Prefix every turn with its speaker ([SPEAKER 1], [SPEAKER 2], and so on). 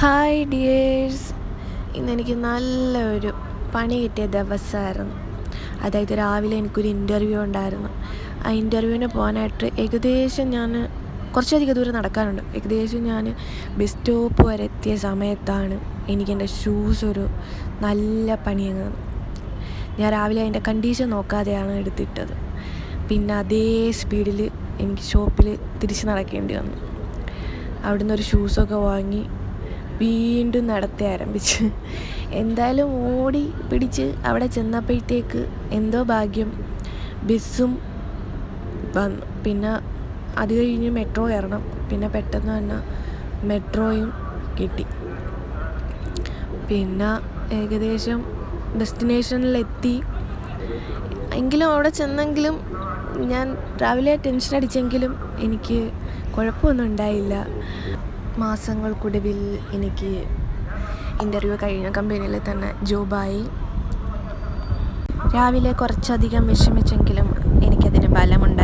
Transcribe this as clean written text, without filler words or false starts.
[SPEAKER 1] Hi dears, ഇന്നെനിക്ക് നല്ലൊരു പണി കിട്ടിയ ദിവസമായിരുന്നു. അതായത് രാവിലെ എനിക്കൊരു ഇൻ്റർവ്യൂ ഉണ്ടായിരുന്നു. ആ ഇൻ്റർവ്യൂവിന് പോകാനായിട്ട് ഞാൻ കുറച്ചധികം ദൂരം നടക്കാനുണ്ട്. ഞാൻ ബസ് സ്റ്റോപ്പ് വരെ എത്തിയ സമയത്താണ് എനിക്കെൻ്റെ ഷൂസ് ഒരു നല്ല പണിയങ്ങ്. ഞാൻ രാവിലെ അതിൻ്റെ കണ്ടീഷൻ നോക്കാതെയാണ് എടുത്തിട്ടത്. പിന്നെ അതേ സ്പീഡിൽ എനിക്ക് ഷോപ്പിൽ തിരിച്ച് നടക്കേണ്ടി വന്നു. അവിടുന്ന് ഒരു ഷൂസൊക്കെ വാങ്ങി വീണ്ടും നടത്തി ആരംഭിച്ച്. എന്തായാലും ഓടി പിടിച്ച് അവിടെ ചെന്നപ്പോഴത്തേക്ക് എന്തോ ഭാഗ്യം ബസ്സും വന്നു. പിന്നെ അത് കഴിഞ്ഞ് മെട്രോ കയറണം. പിന്നെ പെട്ടെന്ന് തന്നെ മെട്രോയും കിട്ടി. പിന്നെ ഏകദേശം ഡെസ്റ്റിനേഷനിലെത്തി. എങ്കിലും അവിടെ ചെന്നെങ്കിലും ഞാൻ രാവിലെ ടെൻഷൻ അടിച്ചെങ്കിലും എനിക്ക് കുഴപ്പമൊന്നും ഉണ്ടായില്ല. മാസങ്ങൾക്കൊടുവിൽ എനിക്ക് ഇൻ്റർവ്യൂ കഴിഞ്ഞ കമ്പനിയിൽ തന്നെ ജോബായി. രാവിലെ കുറച്ചധികം വിഷമിച്ചെങ്കിലും എനിക്കതിന് ബലമുണ്ട്.